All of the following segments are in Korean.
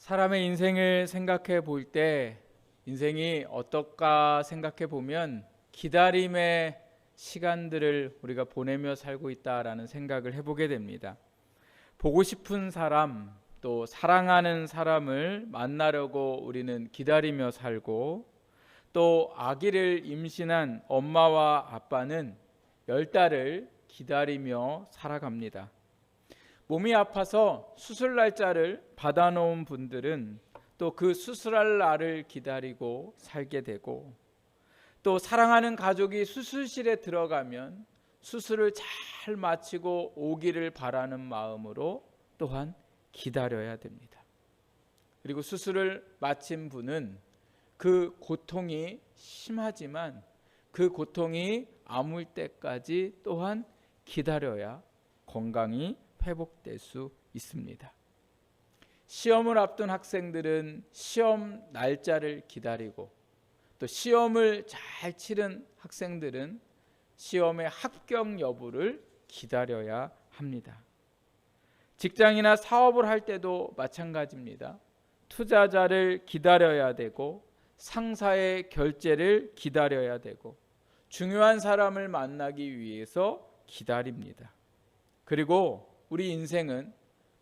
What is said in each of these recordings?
사람의 인생을 생각해 볼 때 인생이 어떨까 생각해 보면 기다림의 시간들을 우리가 보내며 살고 있다라는 생각을 해보게 됩니다. 보고 싶은 사람, 또 사랑하는 사람을 만나려고 우리는 기다리며 살고, 또 아기를 임신한 엄마와 아빠는 10달을 기다리며 살아갑니다. 몸이 아파서 수술 날짜를 받아놓은 분들은 또 그 수술할 날을 기다리고 살게 되고, 또 사랑하는 가족이 수술실에 들어가면 수술을 잘 마치고 오기를 바라는 마음으로 또한 기다려야 됩니다. 그리고 수술을 마친 분은 그 고통이 심하지만 그 고통이 아물 때까지 또한 기다려야 건강이 회복될 수 있습니다. 시험을 앞둔 학생들은 시험 날짜를 기다리고, 또 시험을 잘 치른 학생들은 시험의 합격 여부를 기다려야 합니다. 직장이나 사업을 할 때도 마찬가지입니다. 투자자를 기다려야 되고, 상사의 결제를 기다려야 되고, 중요한 사람을 만나기 위해서 기다립니다. 그리고 우리 인생은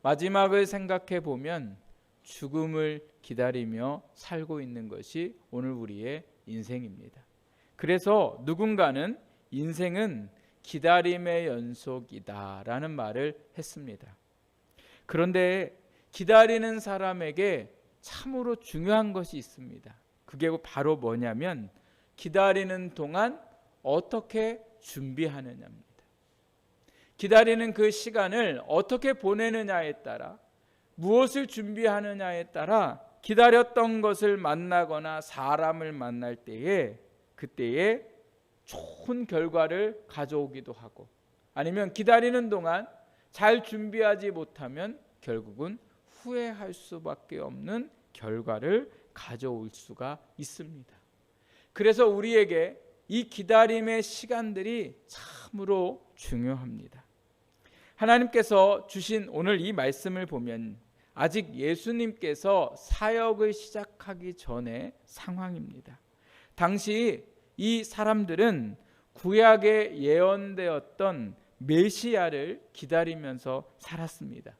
마지막을 생각해 보면 죽음을 기다리며 살고 있는 것이 오늘 우리의 인생입니다. 그래서 누군가는 인생은 기다림의 연속이다라는 말을 했습니다. 그런데 기다리는 사람에게 참으로 중요한 것이 있습니다. 그게 바로 뭐냐면 기다리는 동안 어떻게 준비하느냐입니다. 기다리는 그 시간을 어떻게 보내느냐에 따라, 무엇을 준비하느냐에 따라 기다렸던 것을 만나거나 사람을 만날 때에 그때에 좋은 결과를 가져오기도 하고, 아니면 기다리는 동안 잘 준비하지 못하면 결국은 후회할 수밖에 없는 결과를 가져올 수가 있습니다. 그래서 우리에게 이 기다림의 시간들이 참으로 중요합니다. 하나님께서 주신 오늘 이 말씀을 보면 아직 예수님께서 사역을 시작하기 전의 상황입니다. 당시 이 사람들은 구약에 예언되었던 메시아를 기다리면서 살았습니다.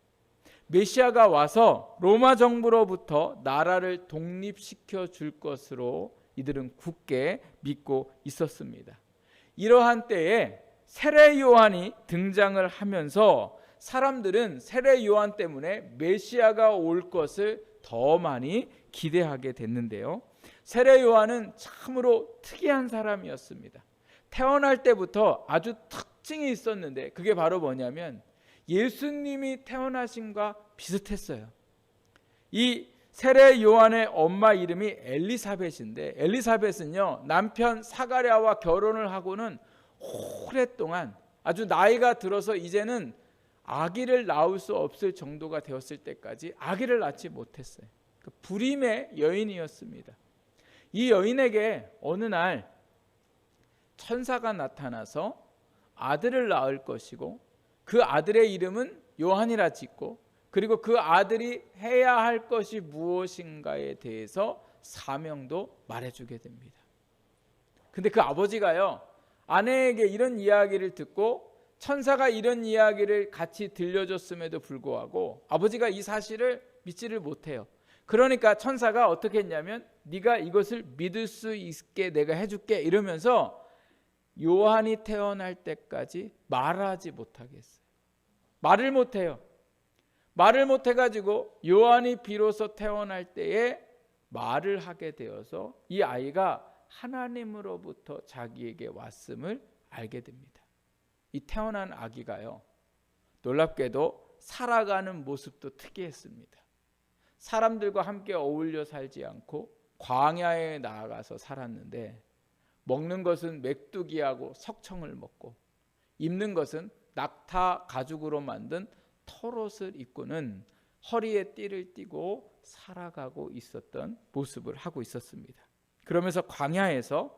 메시아가 와서 로마 정부로부터 나라를 독립시켜 줄 것으로 이들은 굳게 믿고 있었습니다. 이러한 때에 세례 요한이 등장을 하면서 사람들은 세례 요한 때문에 메시아가 올 것을 더 많이 기대하게 됐는데요. 세례 요한은 참으로 특이한 사람이었습니다. 태어날 때부터 아주 특징이 있었는데 그게 바로 뭐냐면 예수님이 태어나신과 비슷했어요. 이 세례 요한의 엄마 이름이 엘리사벳인데, 엘리사벳은요 남편 사가랴와 결혼을 하고는 오랫동안 아주 나이가 들어서 이제는 아기를 낳을 수 없을 정도가 되었을 때까지 아기를 낳지 못했어요. 불임의 여인이었습니다. 이 여인에게 어느 날 천사가 나타나서 아들을 낳을 것이고, 그 아들의 이름은 요한이라 짓고, 그리고 그 아들이 해야 할 것이 무엇인가에 대해서 사명도 말해주게 됩니다. 근데 그 아버지가요 아내에게 이런 이야기를 듣고, 천사가 이런 이야기를 같이 들려줬음에도 불구하고 아버지가 이 사실을 믿지를 못해요. 그러니까 천사가 어떻게 했냐면 네가 이것을 믿을 수 있게 내가 해줄게 이러면서 요한이 태어날 때까지 말하지 못하게 했어요. 말을 못해요. 말을 못해가지고 요한이 비로소 태어날 때에 말을 하게 되어서 이 아이가 하나님으로부터 자기에게 왔음을 알게 됩니다. 이 태어난 아기가요 놀랍게도 살아가는 모습도 특이했습니다. 사람들과 함께 어울려 살지 않고 광야에 나아가서 살았는데, 먹는 것은 메뚜기하고 석청을 먹고, 입는 것은 낙타 가죽으로 만든 털옷을 입고는 허리에 띠를 띠고 살아가고 있었던 모습을 하고 있었습니다. 그러면서 광야에서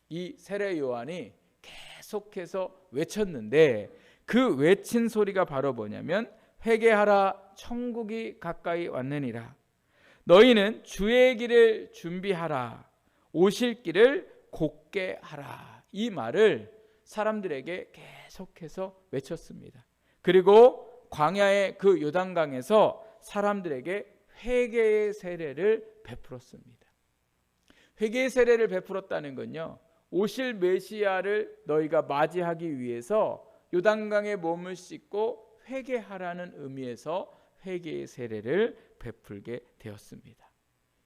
이 세례 요한이 계속해서 외쳤는데, 그 외친 소리가 바로 뭐냐면 회개하라, 천국이 가까이 왔느니라. 너희는 주의 길을 준비하라. 오실 길을 곧게 하라. 이 말을 사람들에게 계속해서 외쳤습니다. 그리고 광야의 그 요단강에서 사람들에게 회개의 세례를 베풀었습니다. 회개의 세례를 베풀었다는 건요, 오실 메시아를 너희가 맞이하기 위해서 요단강에 몸을 씻고 회개하라는 의미에서 회개의 세례를 베풀게 되었습니다.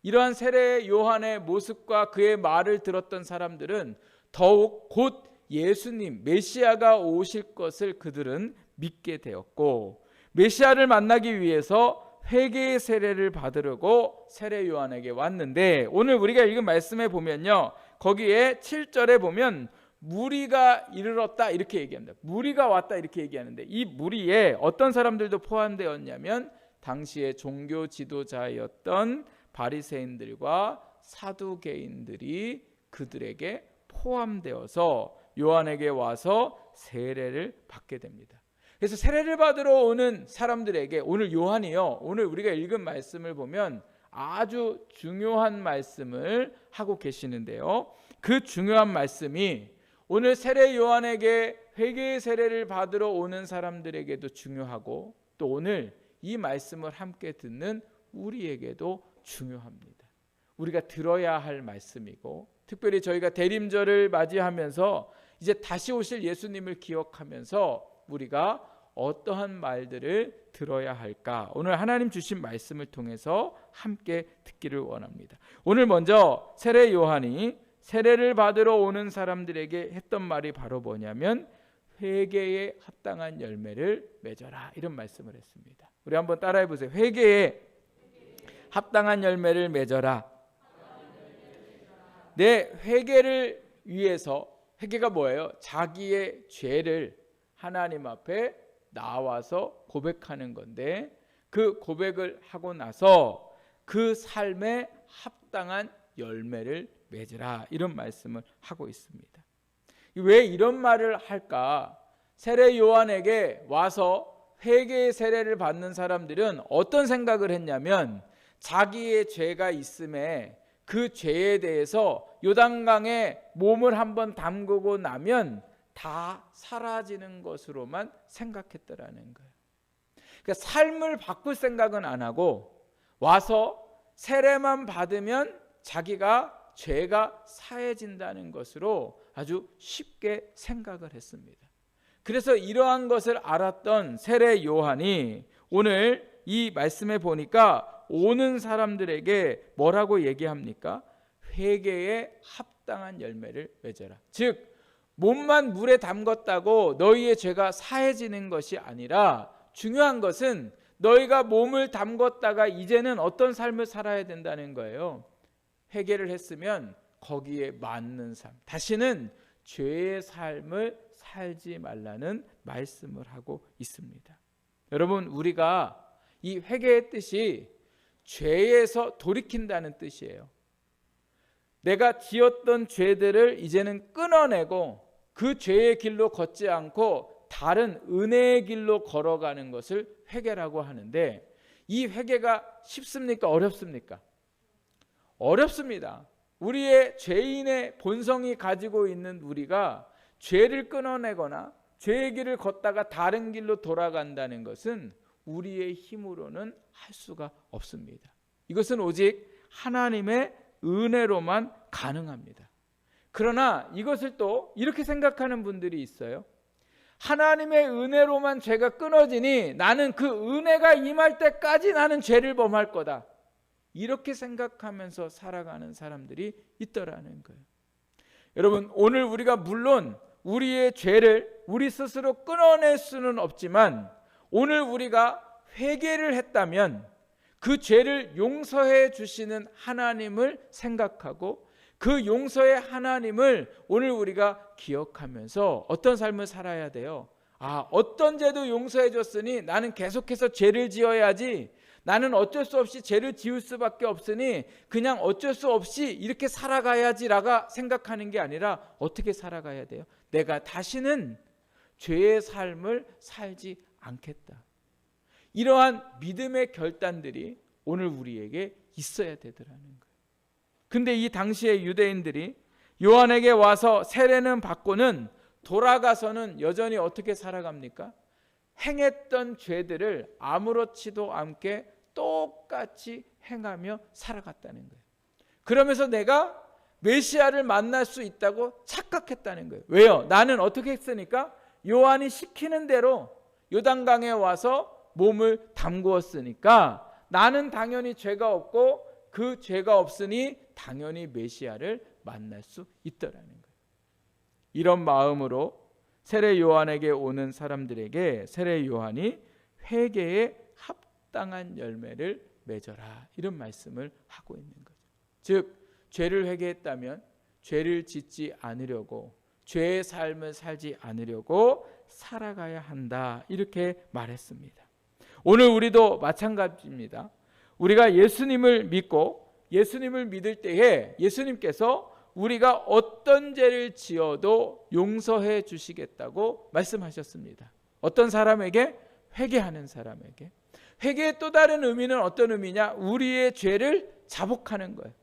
이러한 세례 요한의 모습과 그의 말을 들었던 사람들은 더욱 곧 예수님 메시아가 오실 것을 그들은 믿게 되었고, 메시아를 만나기 위해서 회개의 세례를 받으려고 세례 요한에게 왔는데, 오늘 우리가 읽은 말씀에 보면요, 거기에 7절에 보면 무리가 이르렀다 이렇게 얘기합니다. 무리가 왔다 이렇게 얘기하는데, 이 무리에 어떤 사람들도 포함되었냐면 당시의 종교 지도자였던 바리새인들과 사두개인들이 그들에게 포함되어서 요한에게 와서 세례를 받게 됩니다. 그래서 세례를 받으러 오는 사람들에게 오늘 요한이요, 오늘 우리가 읽은 말씀을 보면 아주 중요한 말씀을 하고 계시는데요, 그 중요한 말씀이 오늘 세례 요한에게 회개의 세례를 받으러 오는 사람들에게도 중요하고, 또 오늘 이 말씀을 함께 듣는 우리에게도 중요합니다. 우리가 들어야 할 말씀이고, 특별히 저희가 대림절을 맞이하면서 이제 다시 오실 예수님을 기억하면서 우리가 어떠한 말들을 들어야 할까, 오늘 하나님 주신 말씀을 통해서 함께 듣기를 원합니다. 오늘 먼저 세례 요한이 세례를 받으러 오는 사람들에게 했던 말이 바로 뭐냐면 회개에 합당한 열매를 맺어라, 이런 말씀을 했습니다. 우리 한번 따라해 보세요. 회개에 합당한 열매를 맺어라. 내 회개를 위해서, 회개가 뭐예요? 자기의 죄를 하나님 앞에 나와서 고백하는 건데, 그 고백을 하고 나서 그 삶에 합당한 열매를 맺으라, 이런 말씀을 하고 있습니다. 왜 이런 말을 할까? 세례 요한에게 와서 회개의 세례를 받는 사람들은 어떤 생각을 했냐면, 자기의 죄가 있음에 그 죄에 대해서 요단강에 몸을 한번 담그고 나면 다 사라지는 것으로만 생각했더라는 거예요. 그러니까 삶을 바꿀 생각은 안 하고 와서 세례만 받으면 자기가 죄가 사해진다는 것으로 아주 쉽게 생각을 했습니다. 그래서 이러한 것을 알았던 세례 요한이 오늘 이 말씀에 보니까 오는 사람들에게 뭐라고 얘기합니까? 회개에 합당한 열매를 맺어라. 즉 몸만 물에 담궜다고 너희의 죄가 사해지는 것이 아니라, 중요한 것은 너희가 몸을 담궜다가 이제는 어떤 삶을 살아야 된다는 거예요. 회개를 했으면 거기에 맞는 삶, 다시는 죄의 삶을 살지 말라는 말씀을 하고 있습니다. 여러분, 우리가 이 회개의 뜻이 죄에서 돌이킨다는 뜻이에요. 내가 지었던 죄들을 이제는 끊어내고 그 죄의 길로 걷지 않고 다른 은혜의 길로 걸어가는 것을 회개라고 하는데, 이 회개가 쉽습니까? 어렵습니까? 어렵습니다. 우리의 죄인의 본성이 가지고 있는 우리가 죄를 끊어내거나 죄의 길을 걷다가 다른 길로 돌아간다는 것은 우리의 힘으로는 할 수가 없습니다. 이것은 오직 하나님의 은혜로만 가능합니다. 그러나 이것을 또 이렇게 생각하는 분들이 있어요. 하나님의 은혜로만 죄가 끊어지니 나는 그 은혜가 임할 때까지 나는 죄를 범할 거다, 이렇게 생각하면서 살아가는 사람들이 있더라는 거예요. 여러분, 오늘 우리가 물론 우리의 죄를 우리 스스로 끊어낼 수는 없지만, 오늘 우리가 회개를 했다면 그 죄를 용서해 주시는 하나님을 생각하고 그 용서의 하나님을 오늘 우리가 기억하면서 어떤 삶을 살아야 돼요? 어떤 죄도 용서해 줬으니 나는 계속해서 죄를 지어야지, 나는 어쩔 수 없이 죄를 지을 수밖에 없으니 그냥 어쩔 수 없이 이렇게 살아가야지라고 생각하는 게 아니라, 어떻게 살아가야 돼요? 내가 다시는 죄의 삶을 살지 않겠다. 이러한 믿음의 결단들이 오늘 우리에게 있어야 되더라는 거예요. 근데 이 당시의 유대인들이 요한에게 와서 세례는 받고는 돌아가서는 여전히 어떻게 살아갑니까? 행했던 죄들을 아무렇지도 않게 똑같이 행하며 살아갔다는 거예요. 그러면서 내가 메시아를 만날 수 있다고 착각했다는 거예요. 왜요? 나는 어떻게 했으니까? 요한이 시키는 대로 요단강에 와서 몸을 담그었으니까 나는 당연히 죄가 없고 그 죄가 없으니 당연히 메시아를 만날 수 있더라는 거예요. 이런 마음으로 세례 요한에게 오는 사람들에게 세례 요한이 회개에 합당한 열매를 맺어라, 이런 말씀을 하고 있는 거죠. 즉 죄를 회개했다면 죄를 짓지 않으려고, 죄의 삶을 살지 않으려고 살아가야 한다, 이렇게 말했습니다. 오늘 우리도 마찬가지입니다. 우리가 예수님을 믿고 예수님을 믿을 때에 예수님께서 우리가 어떤 죄를 지어도 용서해 주시겠다고 말씀하셨습니다. 어떤 사람에게? 회개하는 사람에게. 회개의 또 다른 의미는 어떤 의미냐? 우리의 죄를 자복하는 거예요.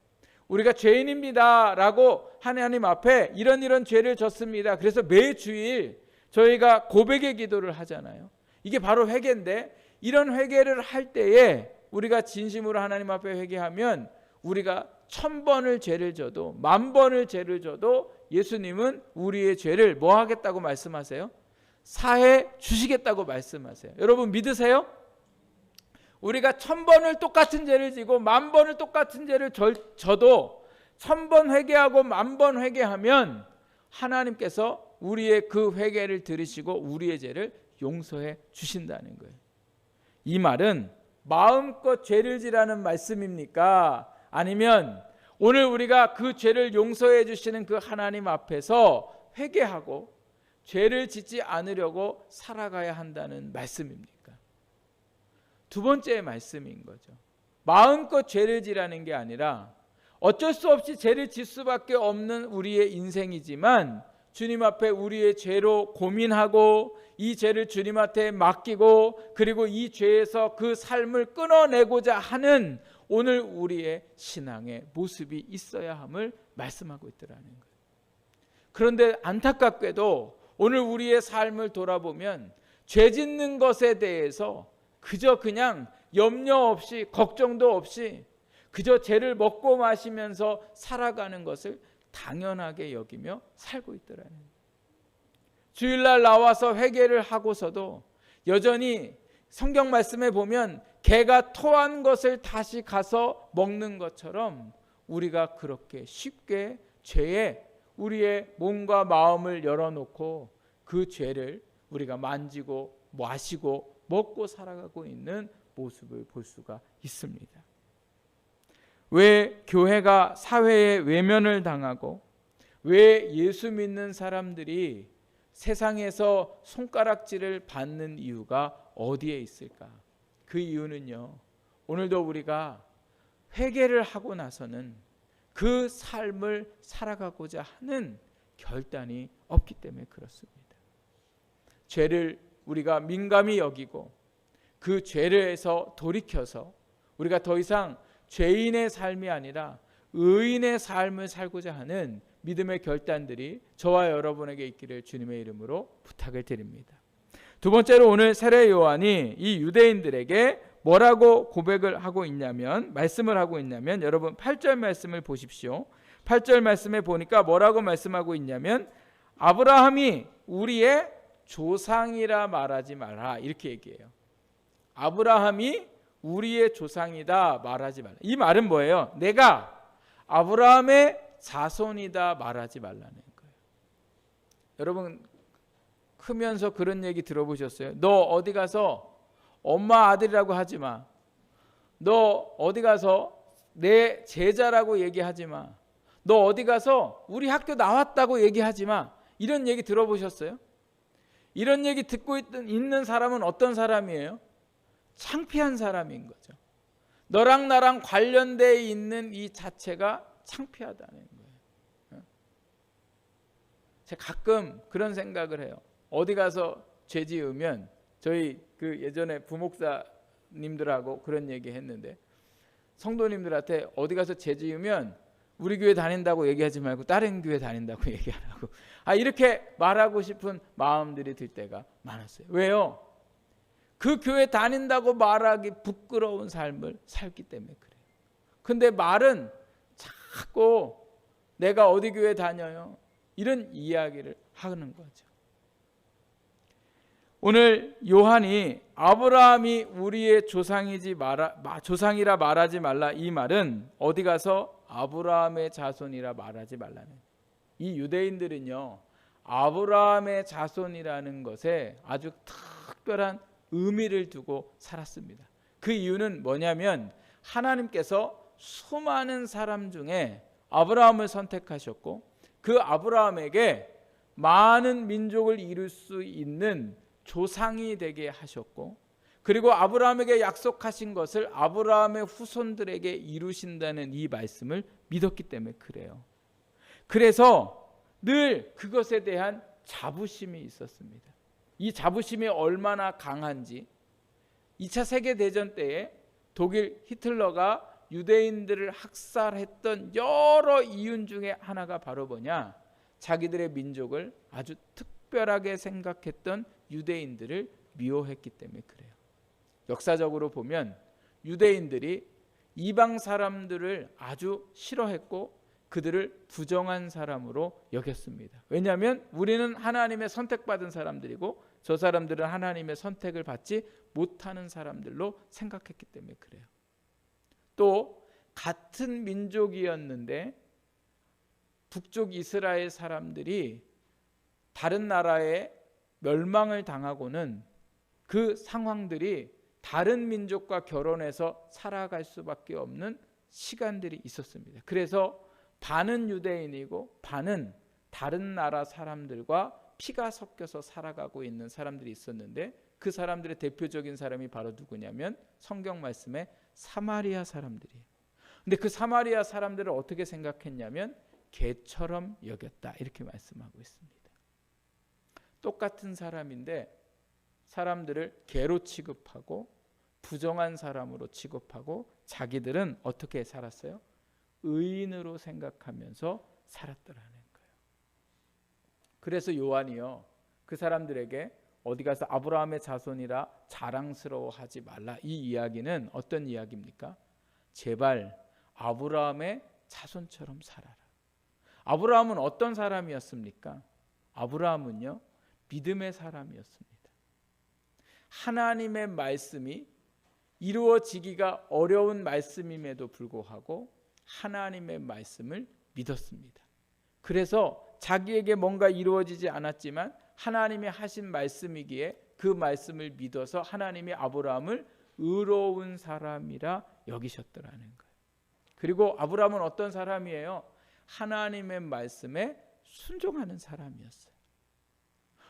우리가 죄인입니다 라고 하나님 앞에 이런 죄를 졌습니다. 그래서 매주일 저희가 고백의 기도를 하잖아요. 이게 바로 회개인데, 이런 회개를 할 때에 우리가 진심으로 하나님 앞에 회개하면 우리가 1000번을 죄를 져도 10,000번을 죄를 져도 예수님은 우리의 죄를 뭐 하겠다고 말씀하세요? 사해 주시겠다고 말씀하세요. 여러분 믿으세요? 우리가 1000번을 똑같은 죄를 지고 10,000번을 똑같은 죄를 져도 1000번 회개하고 10,000번 회개하면 하나님께서 우리의 그 회개를 들으시고 우리의 죄를 용서해 주신다는 거예요. 이 말은 마음껏 죄를 지라는 말씀입니까? 아니면 오늘 우리가 그 죄를 용서해 주시는 그 하나님 앞에서 회개하고 죄를 짓지 않으려고 살아가야 한다는 말씀입니까? 두 번째 말씀인 거죠. 마음껏 죄를 지라는 게 아니라 어쩔 수 없이 죄를 질 수밖에 없는 우리의 인생이지만 주님 앞에 우리의 죄로 고민하고 이 죄를 주님 앞에 맡기고 그리고 이 죄에서 그 삶을 끊어내고자 하는 오늘 우리의 신앙의 모습이 있어야 함을 말씀하고 있더라는 거예요. 그런데 안타깝게도 오늘 우리의 삶을 돌아보면 죄 짓는 것에 대해서 그저 그냥 염려 없이 걱정도 없이 그저 죄를 먹고 마시면서 살아가는 것을 당연하게 여기며 살고 있더라는 거예요. 주일날 나와서 회개를 하고서도 여전히 성경 말씀에 보면 개가 토한 것을 다시 가서 먹는 것처럼 우리가 그렇게 쉽게 죄에 우리의 몸과 마음을 열어놓고 그 죄를 우리가 만지고 마시고 먹고 살아가고 있는 모습을 볼 수가 있습니다. 왜 교회가 사회에 외면을 당하고 왜 예수 믿는 사람들이 세상에서 손가락질을 받는 이유가 어디에 있을까? 그 이유는요, 오늘도 우리가 회개를 하고 나서는 그 삶을 살아가고자 하는 결단이 없기 때문에 그렇습니다. 죄를 우리가 민감히 여기고 그 죄에서 돌이켜서 우리가 더 이상 죄인의 삶이 아니라 의인의 삶을 살고자 하는 믿음의 결단들이 저와 여러분에게 있기를 주님의 이름으로 부탁을 드립니다. 두 번째로 오늘 세례 요한이 이 유대인들에게 뭐라고 고백을 하고 있냐면, 말씀을 하고 있냐면, 여러분 8절 말씀을 보십시오. 8절 말씀에 보니까 뭐라고 말씀하고 있냐면, 아브라함이 우리의 조상이라 말하지 마라, 이렇게 얘기해요. 아브라함이 우리의 조상이다 말하지 말라. 이 말은 뭐예요? 내가 아브라함의 자손이다 말하지 말라는 거예요. 여러분 크면서 그런 얘기 들어보셨어요? 너 어디 가서 엄마 아들이라고 하지 마. 너 어디 가서 내 제자라고 얘기하지 마. 너 어디 가서 우리 학교 나왔다고 얘기하지 마. 이런 얘기 들어보셨어요? 이런 얘기 듣고 있는 사람은 어떤 사람이에요? 창피한 사람인 거죠. 너랑 나랑 관련되어 있는 이 자체가 창피하다는 거예요. 제가 가끔 그런 생각을 해요. 어디 가서 죄 지으면 저희 그 예전에 부목사님들하고 그런 얘기 했는데 성도님들한테 어디 가서 죄 지으면 우리 교회 다닌다고 얘기하지 말고 다른 교회 다닌다고 얘기하라고. 이렇게 말하고 싶은 마음들이 들 때가 많았어요. 왜요? 그 교회 다닌다고 말하기 부끄러운 삶을 살기 때문에 그래요. 근데 말은 자꾸 내가 어디 교회 다녀요? 이런 이야기를 하는 거죠. 오늘 요한이 아브라함이 우리의 조상이라 말하지 말라, 이 말은 어디 가서 아브라함의 자손이라 말하지 말라는. 이 유대인들은요, 아브라함의 자손이라는 것에 아주 특별한 의미를 두고 살았습니다. 그 이유는 뭐냐면 하나님께서 수많은 사람 중에 아브라함을 선택하셨고 그 아브라함에게 많은 민족을 이룰 수 있는 조상이 되게 하셨고, 그리고 아브라함에게 약속하신 것을 아브라함의 후손들에게 이루신다는 이 말씀을 믿었기 때문에 그래요. 그래서 늘 그것에 대한 자부심이 있었습니다. 이 자부심이 얼마나 강한지 2차 세계대전 때에 독일 히틀러가 유대인들을 학살했던 여러 이유 중에 하나가 바로 뭐냐? 자기들의 민족을 아주 특별하게 생각했던 유대인들을 미워했기 때문에 그래요. 역사적으로 보면 유대인들이 이방 사람들을 아주 싫어했고 그들을 부정한 사람으로 여겼습니다. 왜냐하면 우리는 하나님의 선택받은 사람들이고 저 사람들은 하나님의 선택을 받지 못하는 사람들로 생각했기 때문에 그래요. 또 같은 민족이었는데 북쪽 이스라엘 사람들이 다른 나라에 멸망을 당하고는 그 상황들이 다른 민족과 결혼해서 살아갈 수밖에 없는 시간들이 있었습니다. 그래서 반은 유대인이고 반은 다른 나라 사람들과 피가 섞여서 살아가고 있는 사람들이 있었는데 그 사람들의 대표적인 사람이 바로 누구냐면 성경 말씀에 사마리아 사람들이에요. 근데 그 사마리아 사람들을 어떻게 생각했냐면 개처럼 여겼다, 이렇게 말씀하고 있습니다. 똑같은 사람인데 사람들을 개로 취급하고 부정한 사람으로 취급하고 자기들은 어떻게 살았어요? 의인으로 생각하면서 살았더라는 거예요. 그래서 요한이요, 그 사람들에게 어디 가서 아브라함의 자손이라 자랑스러워하지 말라, 이 이야기는 어떤 이야기입니까? 제발 아브라함의 자손처럼 살아라. 아브라함은 어떤 사람이었습니까? 아브라함은요, 믿음의 사람이었습니다. 하나님의 말씀이 이루어지기가 어려운 말씀임에도 불구하고 하나님의 말씀을 믿었습니다. 그래서 자기에게 뭔가 이루어지지 않았지만 하나님이 하신 말씀이기에 그 말씀을 믿어서 하나님이 아브라함을 의로운 사람이라 여기셨더라는 거예요. 그리고 아브라함은 어떤 사람이에요? 하나님의 말씀에 순종하는 사람이었어요.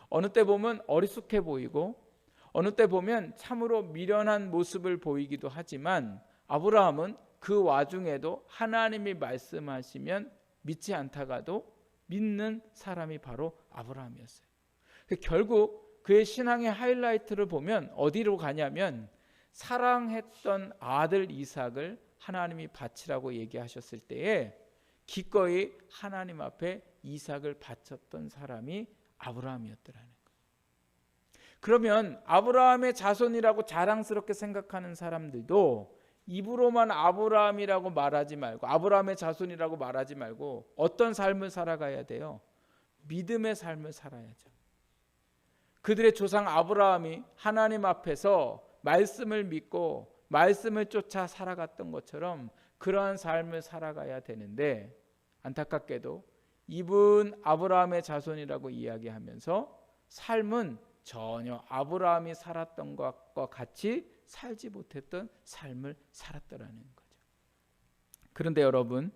어느 때 보면 어리숙해 보이고 어느 때 보면 참으로 미련한 모습을 보이기도 하지만 아브라함은 그 와중에도 하나님이 말씀하시면 믿지 않다가도 믿는 사람이 바로 아브라함이었어요. 결국 그의 신앙의 하이라이트를 보면 어디로 가냐면 사랑했던 아들 이삭을 하나님이 바치라고 얘기하셨을 때에 기꺼이 하나님 앞에 이삭을 바쳤던 사람이 아브라함이었더라는 거예요. 그러면 아브라함의 자손이라고 자랑스럽게 생각하는 사람들도 입으로만 아브라함이라고 말하지 말고 아브라함의 자손이라고 말하지 말고 어떤 삶을 살아가야 돼요? 믿음의 삶을 살아야죠. 그들의 조상 아브라함이 하나님 앞에서 말씀을 믿고 말씀을 쫓아 살아갔던 것처럼 그러한 삶을 살아가야 되는데 안타깝게도 이분 아브라함의 자손이라고 이야기하면서 삶은 전혀 아브라함이 살았던 것과 같이 살지 못했던 삶을 살았더라는 거죠. 그런데 여러분,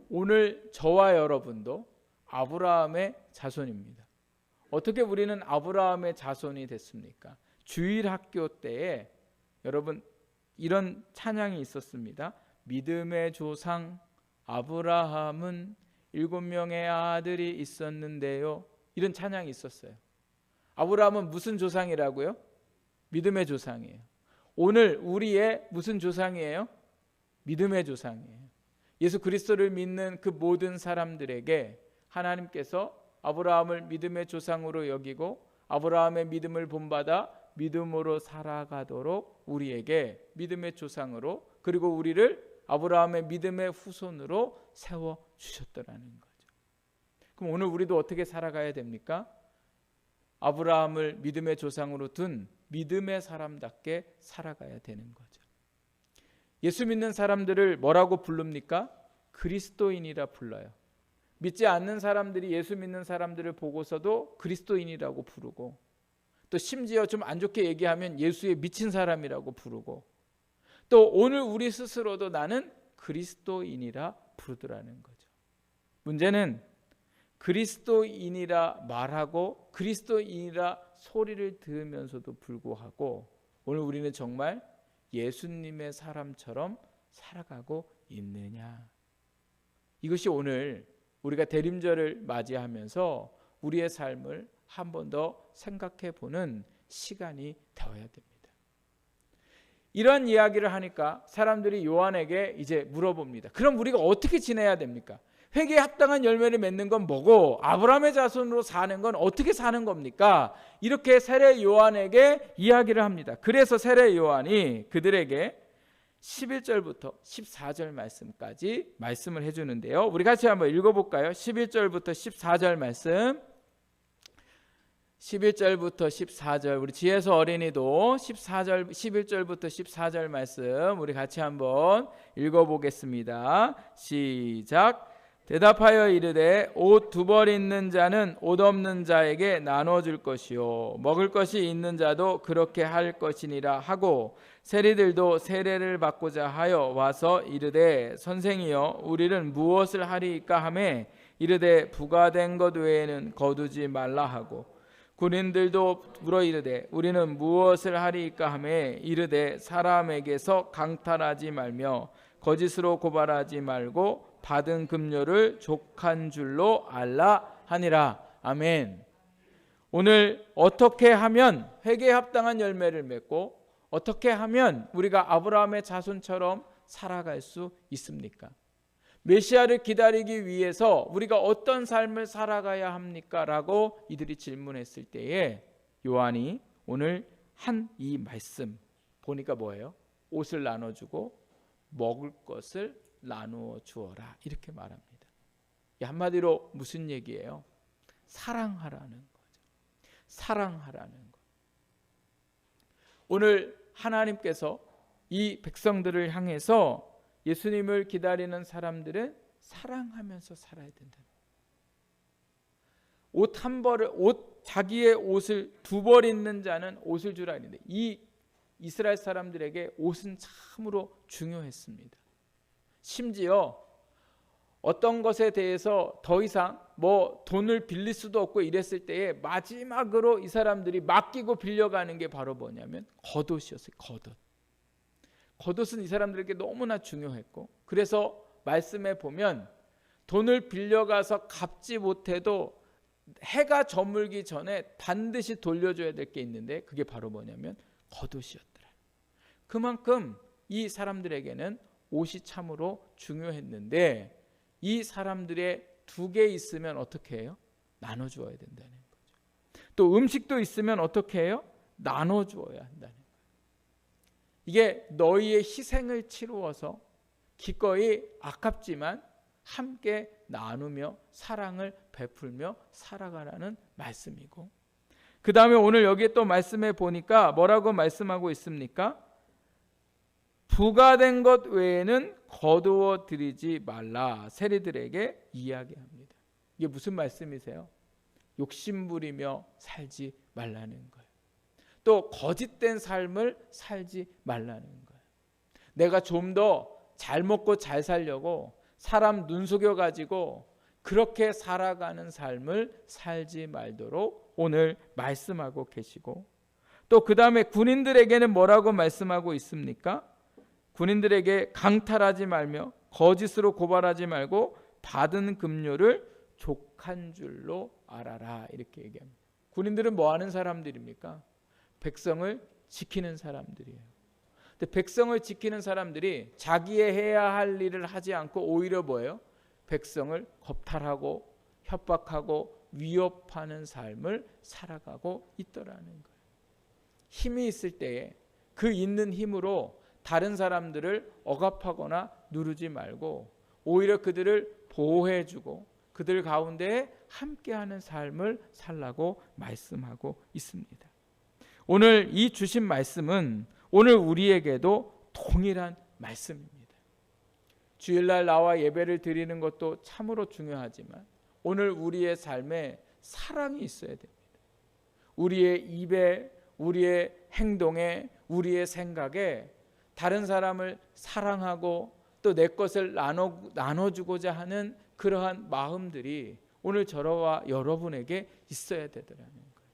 오늘 저와 여러분도 아브라함의 자손입니다. 어떻게 우리는 아브라함의 자손이 됐습니까? 주일학교 때에 여러분 이런 찬양이 있었습니다. 믿음의 조상 아브라함은 7명의 아들이 있었는데요. 이런 찬양이 있었어요. 아브라함은 무슨 조상이라고요? 믿음의 조상이에요. 오늘 우리의 무슨 조상이에요? 믿음의 조상이에요. 예수 그리스도를 믿는 그 모든 사람들에게 하나님께서 아브라함을 믿음의 조상으로 여기고 아브라함의 믿음을 본받아 믿음으로 살아가도록 우리에게 믿음의 조상으로, 그리고 우리를 아브라함의 믿음의 후손으로 세워주셨더라는 거죠. 그럼 오늘 우리도 어떻게 살아가야 됩니까? 아브라함을 믿음의 조상으로 둔 믿음의 사람답게 살아가야 되는 거죠. 예수 믿는 사람들을 뭐라고 부릅니까? 그리스도인이라 불러요. 믿지 않는 사람들이 예수 믿는 사람들을 보고서도 그리스도인이라고 부르고, 또 심지어 좀 안 좋게 얘기하면 예수에 미친 사람이라고 부르고, 또 오늘 우리 스스로도 나는 그리스도인이라 부르더라는 거죠. 문제는 그리스도인이라 말하고 그리스도인이라 소리를 들으면서도 불구하고 오늘 우리는 정말 예수님의 사람처럼 살아가고 있느냐. 이것이 오늘 우리가 대림절을 맞이하면서 우리의 삶을 한 번 더 생각해 보는 시간이 되어야 됩니다. 이런 이야기를 하니까 사람들이 요한에게 이제 물어봅니다. 그럼 우리가 어떻게 지내야 됩니까? 회개에 합당한 열매를 맺는 건 뭐고 아브라함의 자손으로 사는 건 어떻게 사는 겁니까? 이렇게 세례 요한에게 이야기를 합니다. 그래서 세례 요한이 그들에게 11절부터 14절 말씀까지 말씀을 해주는데요. 우리 같이 한번 읽어볼까요? 11절부터 14절 말씀. 11절부터 14절, 우리 지혜서 어린이도 11절부터 14절 말씀 우리 같이 한번 읽어보겠습니다. 시작. 대답하여 이르되 옷 두 벌 있는 자는 옷 없는 자에게 나눠줄 것이요 먹을 것이 있는 자도 그렇게 할 것이니라 하고, 세리들도 세례를 받고자 하여 와서 이르되 선생이여 우리는 무엇을 하리이까 하매 이르되 부과된 것 외에는 거두지 말라 하고, 군인들도 물어 이르되 우리는 무엇을 하리이까 하매 이르되 사람에게서 강탈하지 말며 거짓으로 고발하지 말고 받은 급료를 족한 줄로 알라 하니라. 아멘. 오늘 어떻게 하면 회개에 합당한 열매를 맺고 어떻게 하면 우리가 아브라함의 자손처럼 살아갈 수 있습니까? 메시아를 기다리기 위해서 우리가 어떤 삶을 살아가야 합니까? 라고 이들이 질문했을 때에 요한이 오늘 한 이 말씀 보니까 뭐예요? 옷을 나눠주고 먹을 것을 나누어 주어라 이렇게 말합니다. 한마디로 무슨 얘기예요? 사랑하라는 거죠. 사랑하라는 거. 오늘 하나님께서 이 백성들을 향해서 예수님을 기다리는 사람들은 사랑하면서 살아야 된다. 옷 한 벌을 자기의 옷을 두 벌 있는 자는 옷을 주라 했는데 이 이스라엘 사람들에게 옷은 참으로 중요했습니다. 심지어 어떤 것에 대해서 더 이상 돈을 빌릴 수도 없고 이랬을 때에 마지막으로 이 사람들이 맡기고 빌려가는 게 바로 뭐냐면 겉옷이었어요. 겉옷. 겉옷은 이 사람들에게 너무나 중요했고, 그래서 말씀에 보면 돈을 빌려가서 갚지 못해도 해가 저물기 전에 반드시 돌려줘야 될 게 있는데 그게 바로 뭐냐면 겉옷이었더라. 그만큼 이 사람들에게는 옷이 참으로 중요했는데 이 사람들의 두 개 있으면 어떻게 해요? 나눠주어야 된다는 거죠. 또 음식도 있으면 어떻게 해요? 나눠주어야 한다는 거예요. 이게 너희의 희생을 치루어서 기꺼이 아깝지만 함께 나누며 사랑을 베풀며 살아가라는 말씀이고, 그 다음에 오늘 여기에 또 말씀해 보니까 뭐라고 말씀하고 있습니까? 부과된 것 외에는 거두어 드리지 말라 세리들에게 이야기합니다. 이게 무슨 말씀이세요? 욕심부리며 살지 말라는 거예요. 또 거짓된 삶을 살지 말라는 거예요. 내가 좀 더 잘 먹고 잘 살려고 사람 눈속여 가지고 그렇게 살아가는 삶을 살지 말도록 오늘 말씀하고 계시고, 또 그 다음에 군인들에게는 뭐라고 말씀하고 있습니까? 군인들에게 강탈하지 말며 거짓으로 고발하지 말고 받은 급료를 족한 줄로 알아라 이렇게 얘기합니다. 군인들은 뭐 하는 사람들입니까? 백성을 지키는 사람들이에요. 근데 백성을 지키는 사람들이 자기의 해야 할 일을 하지 않고 오히려 뭐예요? 백성을 겁탈하고 협박하고 위협하는 삶을 살아가고 있더라는 거예요. 힘이 있을 때에 그 있는 힘으로 다른 사람들을 억압하거나 누르지 말고 오히려 그들을 보호해주고 그들 가운데 함께하는 삶을 살라고 말씀하고 있습니다. 오늘 이 주신 말씀은 오늘 우리에게도 동일한 말씀입니다. 주일날 나와 예배를 드리는 것도 참으로 중요하지만 오늘 우리의 삶에 사랑이 있어야 됩니다. 우리의 입에, 우리의 행동에, 우리의 생각에 다른 사람을 사랑하고 또 내 것을 나눠주고자 하는 그러한 마음들이 오늘 저와 여러분에게 있어야 되더라는 거예요.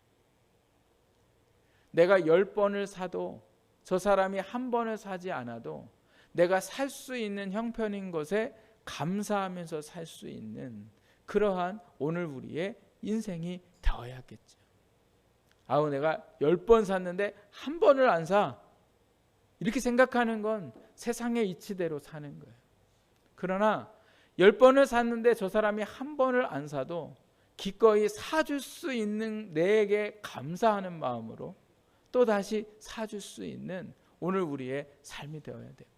내가 10번을 사도 저 사람이 한 번을 사지 않아도 내가 살 수 있는 형편인 것에 감사하면서 살 수 있는 그러한 오늘 우리의 인생이 되어야겠죠. 아우 내가 10번 샀는데 한 번을 안 사. 이렇게 생각하는 건 세상의 이치대로 사는 거예요. 그러나 10번을 샀는데 저 사람이 한 번을 안 사도 기꺼이 사줄 수 있는 내게 감사하는 마음으로 또다시 사줄 수 있는 오늘 우리의 삶이 되어야 돼요.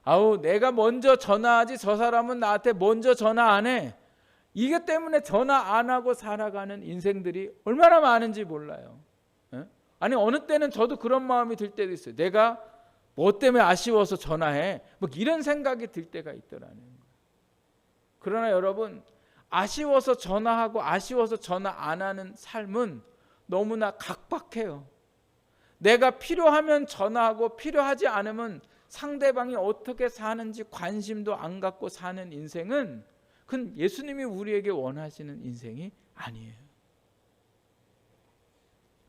아우 내가 먼저 전화하지 저 사람은 나한테 먼저 전화 안 해. 이게 때문에 전화 안 하고 살아가는 인생들이 얼마나 많은지 몰라요. 아니 어느 때는 저도 그런 마음이 들 때도 있어요. 내가 뭐 때문에 아쉬워서 전화해. 뭐 이런 생각이 들 때가 있더라는 거예요. 그러나 여러분 아쉬워서 전화하고 아쉬워서 전화 안 하는 삶은 너무나 각박해요. 내가 필요하면 전화하고 필요하지 않으면 상대방이 어떻게 사는지 관심도 안 갖고 사는 인생은 그건 예수님이 우리에게 원하시는 인생이 아니에요.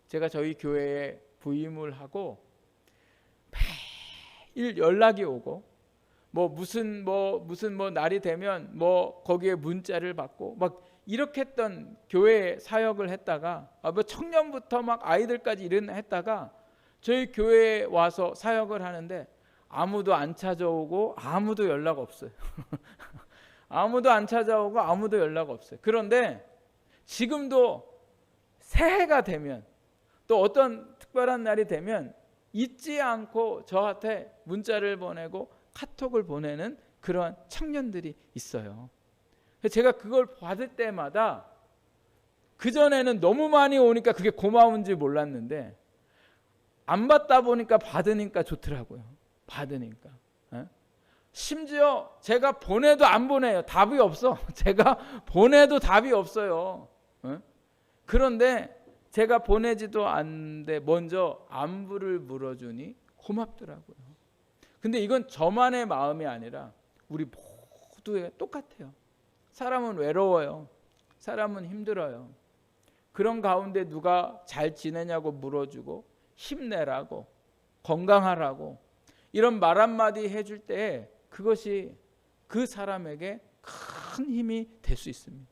제가 저희 교회에 부임을 하고 매일 연락이 오고 무슨 날이 되면 거기에 문자를 받고 막 이렇게 했던 교회 사역을 했다가 청년부터 막 아이들까지 했다가 저희 교회에 와서 사역을 하는데 아무도 안 찾아오고 아무도 연락 없어요. 아무도 안 찾아오고 아무도 연락 없어요. 그런데 지금도 새해가 되면 또 어떤 특별한 날이 되면 잊지 않고 저한테 문자를 보내고 카톡을 보내는 그런 청년들이 있어요. 제가 그걸 받을 때마다 그전에는 너무 많이 오니까 그게 고마운지 몰랐는데 안 받다 보니까 받으니까 좋더라고요. 받으니까. 심지어 제가 보내도 안 보내요. 답이 없어. 제가 보내도 답이 없어요. 그런데 제가 보내지도 않는데 먼저 안부를 물어주니 고맙더라고요. 근데 이건 저만의 마음이 아니라 우리 모두의 똑같아요. 사람은 외로워요. 사람은 힘들어요. 그런 가운데 누가 잘 지내냐고 물어주고 힘내라고 건강하라고 이런 말 한마디 해줄 때 그것이 그 사람에게 큰 힘이 될 수 있습니다.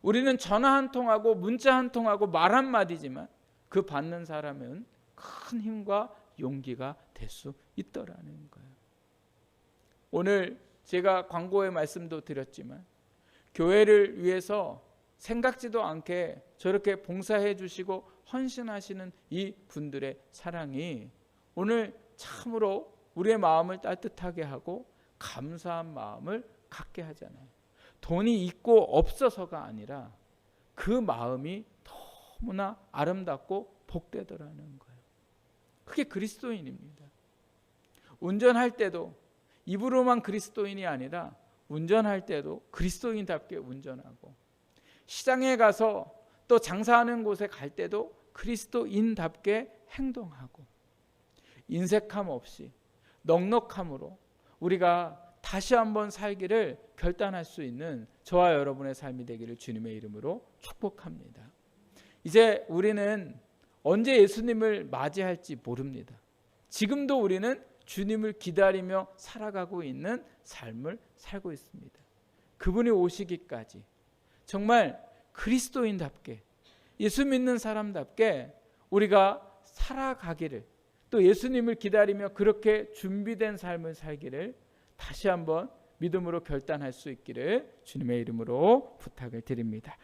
우리는 전화 한 통하고 문자 한 통하고 말 한마디지만 그 받는 사람은 큰 힘과 용기가 될 수 있더라는 거예요. 오늘 제가 광고의 말씀도 드렸지만 교회를 위해서 생각지도 않게 저렇게 봉사해 주시고 헌신하시는 이 분들의 사랑이 오늘 참으로 우리의 마음을 따뜻하게 하고 감사한 마음을 갖게 하잖아요. 돈이 있고 없어서가 아니라 그 마음이 너무나 아름답고 복되더라는 거예요. 그게 그리스도인입니다. 운전할 때도 입으로만 그리스도인이 아니라 운전할 때도 그리스도인답게 운전하고 시장에 가서 또 장사하는 곳에 갈 때도 그리스도인답게 행동하고 인색함 없이 넉넉함으로 우리가 다시 한번 살기를 결단할 수 있는 저와 여러분의 삶이 되기를 주님의 이름으로 축복합니다. 이제 우리는 언제 예수님을 맞이할지 모릅니다. 지금도 우리는 주님을 기다리며 살아가고 있는 삶을 살고 있습니다. 그분이 오시기까지 정말 그리스도인답게 예수 믿는 사람답게 우리가 살아가기를 또 예수님을 기다리며 그렇게 준비된 삶을 살기를 다시 한번 믿음으로 결단할 수 있기를 주님의 이름으로 부탁을 드립니다.